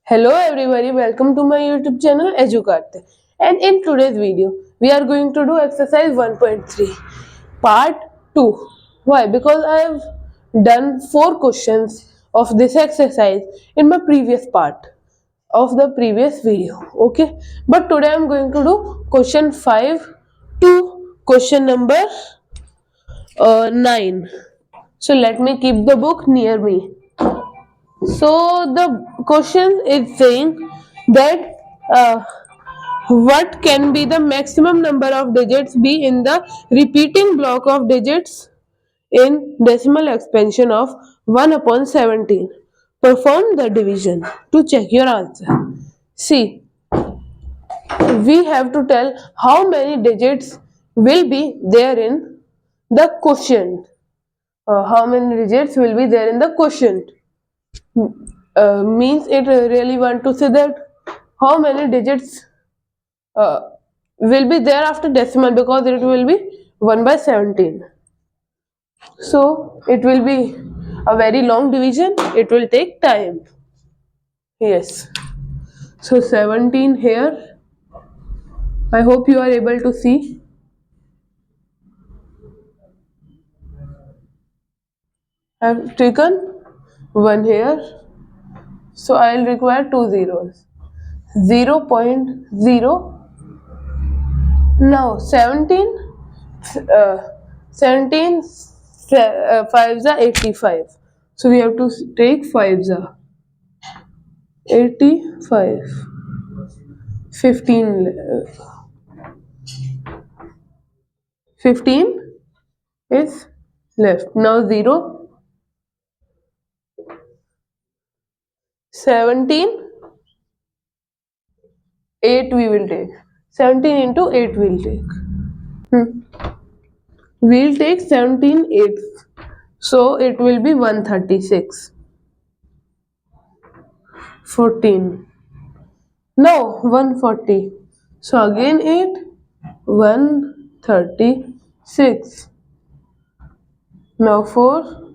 Hello everybody, welcome to my YouTube channel Educarte. And in today's video, we are going to do exercise 1.3 part 2. Why? Because I have done 4 questions of this exercise in my previous part of the previous video. Okay, but today I am going to do question 5 to question number 9. So let me keep the book near me. So the question is saying that what can be the maximum number of digits be in the repeating block of digits in decimal expansion of 1 upon 17. Perform the division to check your answer. See, we have to tell how many digits will be there in the quotient. How many digits will be there in the quotient? Means it really want to say that how many digits uh, will be there after decimal, because it will be 1 by 17. So it will be a very long division, it will take time. Yes, so 17 here. I hope you are able to see. I have taken 1 here, so I will require 2 zeros. 0.0. Now 17, uh, 17 5s are 85. So we have to take 5s are 85. 15 is left. Now 0, 17, 8 we will take. 17 into 8 we will take. We'll take 17 eighths. So it will be 136. 14. Now 140. So again 8. 136. Now 4.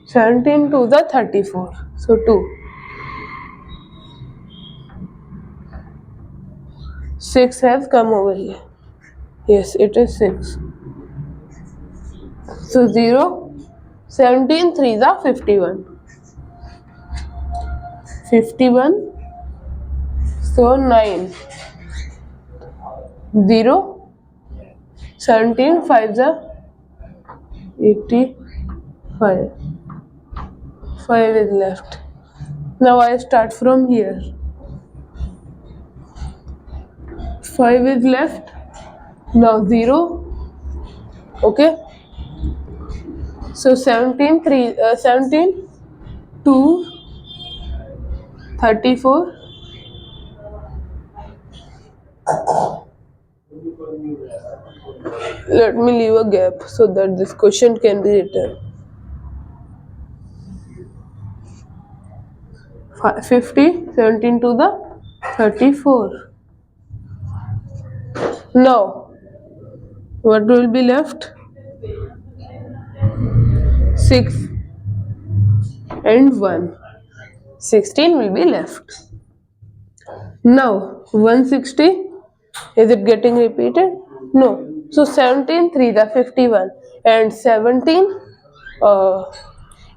17 to the 34. So 2. 6 has come over here. Yes, it is 6. So 0. 17 3s are 51. 51. So 9. 0. 17 5s are 85. 5 is left. Now I start from here. 5 is left. Now 0. Okay. So 17 2 34. Let me leave a gap so that this question can be written. 50. 17 to the 34. Now what will be left? 6 and 1. 16 will be left. Now 160. Is it getting repeated? No. So 17 3 the 51 and 17 8 the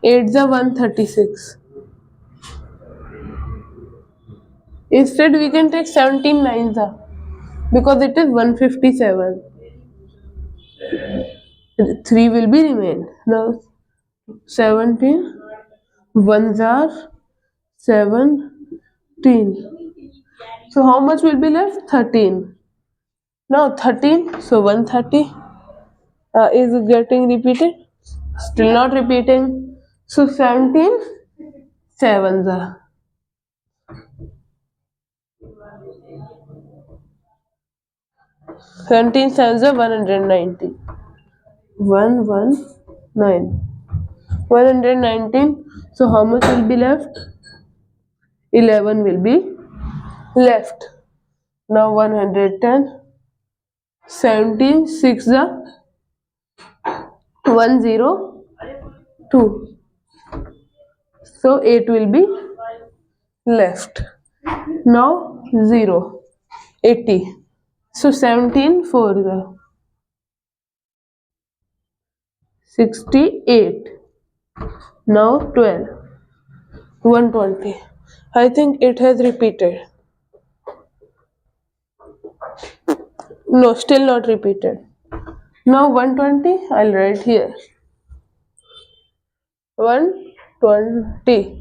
136. Instead we can take 17 9 the, because it is 157. 3 will be remain. Now 17 ones are 17. So how much will be left? 13. Now 13. So 130 is getting repeated. Still not repeating. So 17 sevens are. 17 sevens are 190. 119. 119. So how much will be left? 11 will be left. Now 110. 17 6 the 102. So 8 will be left. Now 0, 80. So 17 for the 68. Now 12, 120. I think it has repeated. No, still not repeated. Now 120, I'll write here. 120.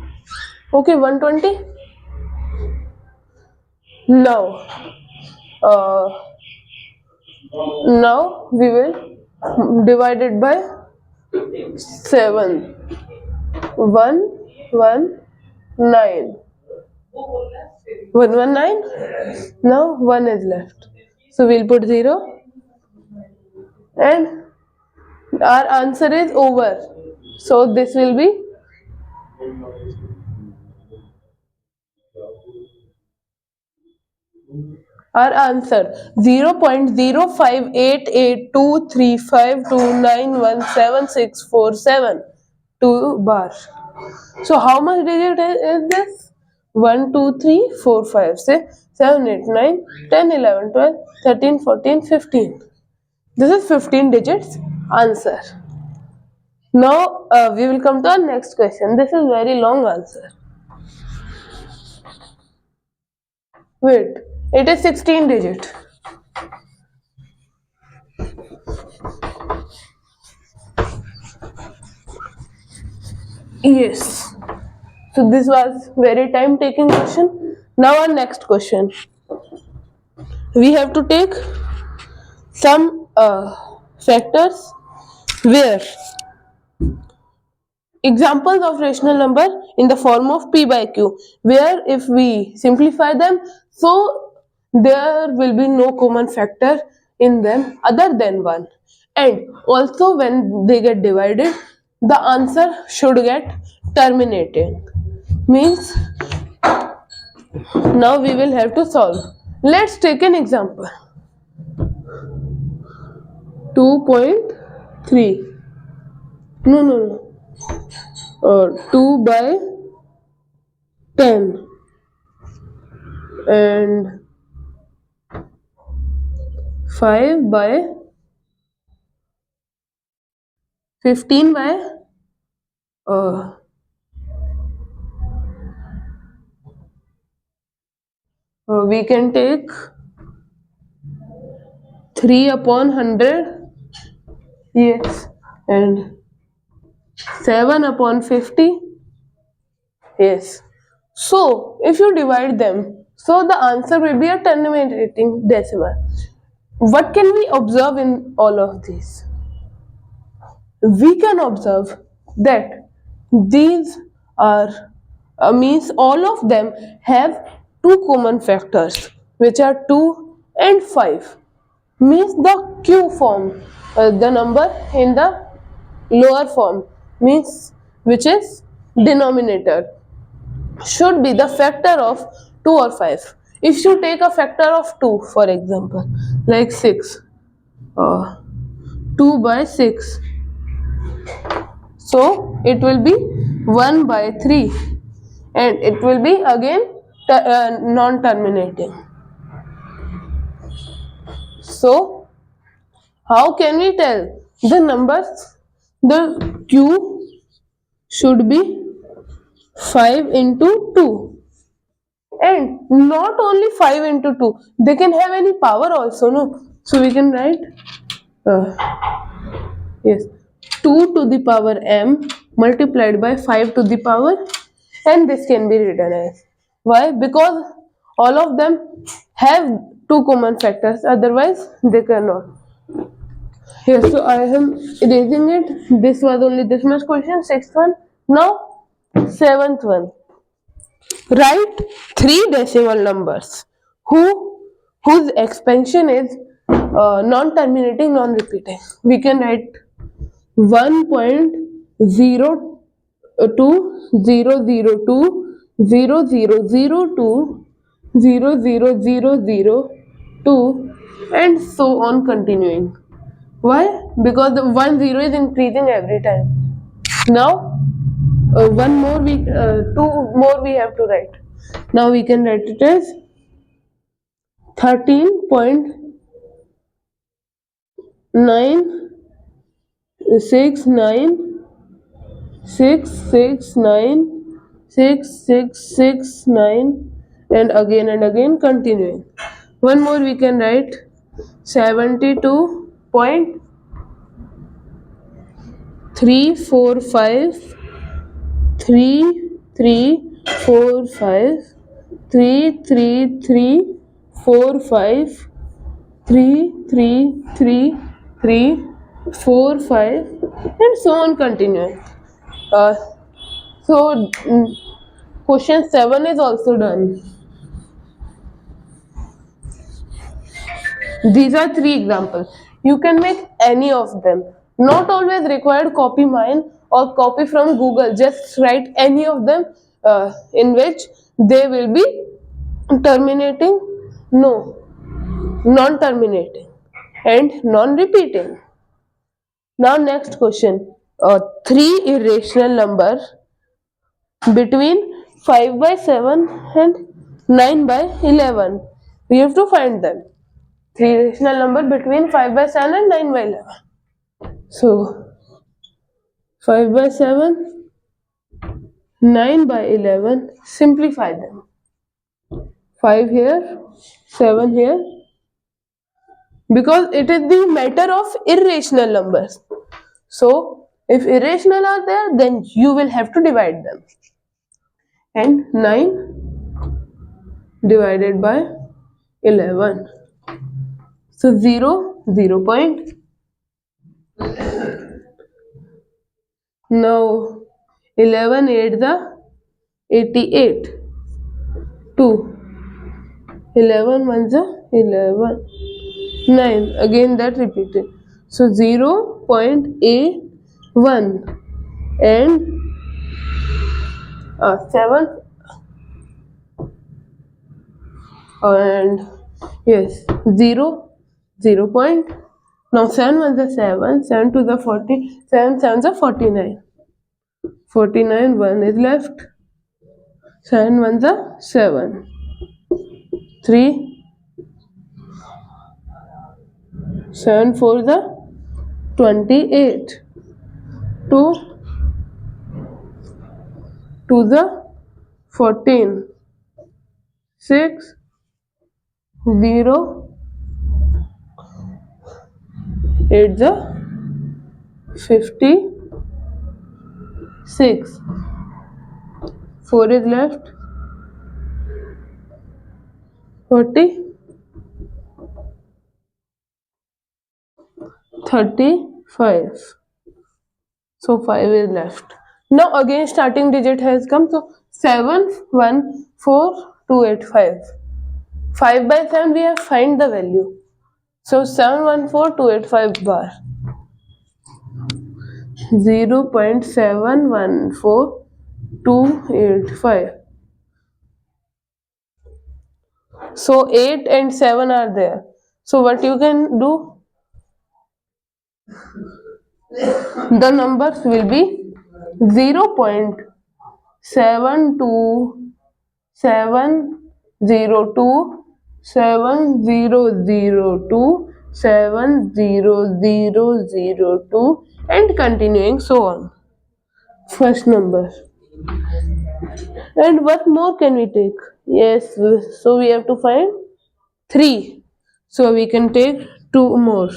Okay, 120. Now, uh, now we will divide it by 7. 119. 119. Now 1 is left. So we'll put 0 and our answer is over. So this will be our answer 0.05882352917647 2 bar. So how much digit is this? 1, 2, 3, 4, 5, 6, 7, 8, 9, 10, 11, 12, 13, 14, 15. This is 15 digits answer. Now we will come to our next question. This is very long answer. Wait, it is 16 digit. Yes. So this was very time taking question. Now our next question. We have to take some factors where examples of rational number in the form of p by q, where if we simplify them, so there will be no common factor in them other than 1, and also when they get divided the answer should get terminating, means now we will have to solve. Let's take an example. 2.3. No. 2 by 10 and 5 by 15 by we can take 3 upon 100, yes, and 7 upon 50, yes. So if you divide them, so the answer will be a terminating decimal. What can we observe in all of these? We can observe that these are means all of them have two common factors, which are 2 and 5, means the q form, the number in the lower form, means which is denominator, should be the factor of 2 or 5. If you take a factor of 2, for example, like 6, 2 by 6, so it will be 1 by 3 and it will be again non-terminating. So how can we tell the numbers? The q should be 5 into 2, and not only 5 into 2, they can have any power also, no? So we can write yes, 2 to the power m multiplied by 5 to the power, and this can be written as, why? Because all of them have two common factors, otherwise they cannot. Here, so I am erasing it. This was only this much question, 6th one. Now 7th one. Write 3 decimal numbers whose expansion is non-terminating, non-repeating. We can write 1.0200200020002 and so on continuing. Why? Because the 1 0 is increasing every time. Now two more we have to write. Now we can write it as 13.969696669 and again continuing. One more we can write 72.3345 and so on continuing. Uh, so question 7 is also done. These are 3 examples. You can make any of them. Not always required copy mine or copy from Google. Just write any of them in which they will be terminating, no, non-terminating and non-repeating. Now next question. 3 irrational number between 5 by 7 and 9 by 11. We have to find them. 3 rational number between 5 by 7 and 9 by 11. So 5 by 7, 9 by 11, simplify them. 5 here, 7 here, because it is the matter of irrational numbers. So if irrational are there, then you will have to divide them. And 9 divided by 11. So 0, 0 point. Now 11 8 the 88. 2. 11 1 the 11. 9. Again that repeated. So 0.81 and 7 and yes 0 0 point. Now 7 1 the 7, 7 to the 40, 7 7 the 49. 49 1 is left. 7 1 the 7. 3 7 4 the 28. 2 to the 14. 6 0 8 the 56. 4 is left. 40. 35. So 5 is left. Now again starting digit has come. So 7 1 4 2 8 5. 5 by 7 we have find the value. So 714285 bar. 0.714285. So 8 and 7 are there. So what you can do? The numbers will be 0.72702 7002 70002 and continuing so on. First number. And what more can we take? Yes, so we have to find 3. So we can take 2 more.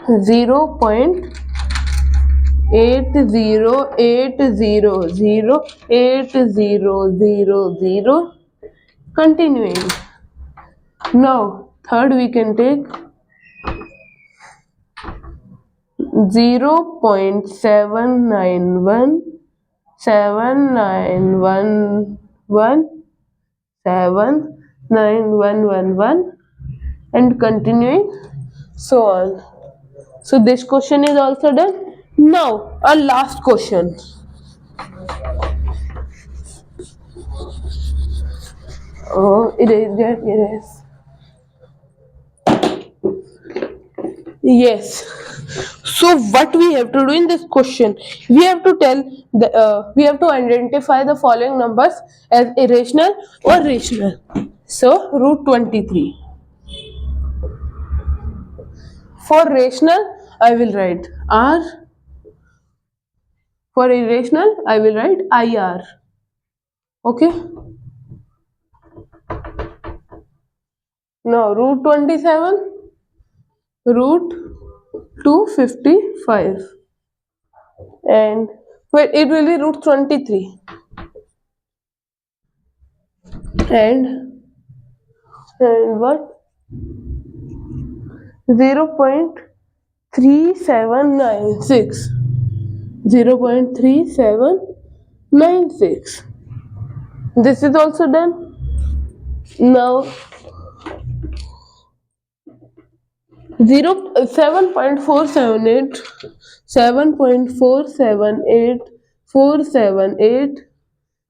0.808008000. Continuing. Now third we can take 0.7917911 and continuing so on. So this question is also done. Now our last question. Oh, it is. Yes. So what we have to do in this question, we have to tell we have to identify the following numbers as irrational or rational. So root 23. For rational, I will write R. For irrational, I will write IR. Okay. Now root 27, root 255, and well, it will be root 23, and what 0.3796, 0.3796. This is also done. Now 7.478, 7.478478,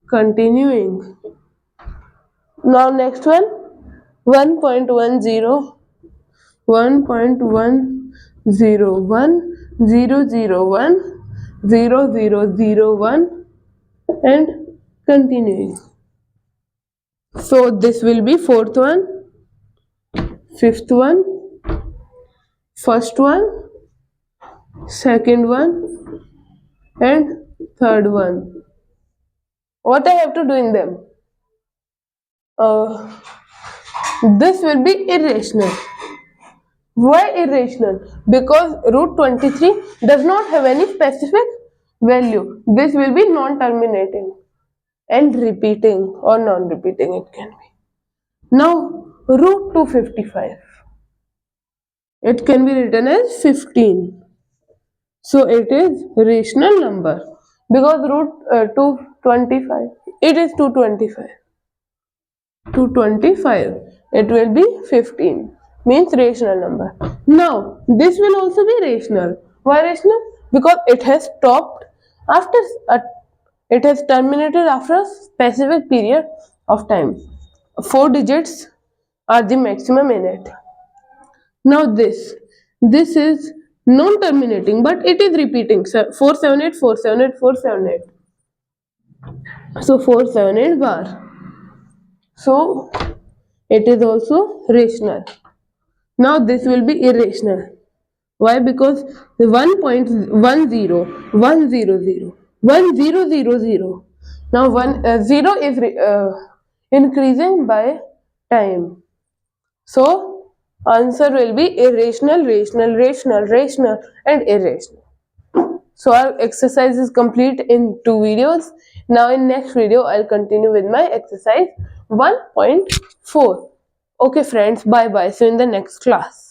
continuing. Now next one, 1.10, 1.101001, and continuing. So this will be fourth one, fifth one, first one, second one, and third one. What I have to do in them? This will be irrational. Why irrational? Because root 23 does not have any specific value. This will be non-terminating and repeating or non-repeating it can be. Now root 255. It can be written as 15. So it is rational number because root 225. It is 225. 225. It will be 15. Means rational number. Now this will also be rational. Why rational? Because it has stopped after it has terminated after a specific period of time. 4 digits are the maximum in it. Now this is non-terminating, but it is repeating. 478, 478, 478. So 478 bar. So it is also rational. Now this will be irrational. Why? Because 1.10, Now 0 is increasing by time. So answer will be irrational, rational, rational, rational, and irrational. So our exercise is complete in 2 videos. Now in next video I'll continue with my exercise 1.4. Okay friends, bye bye. See you in the next class.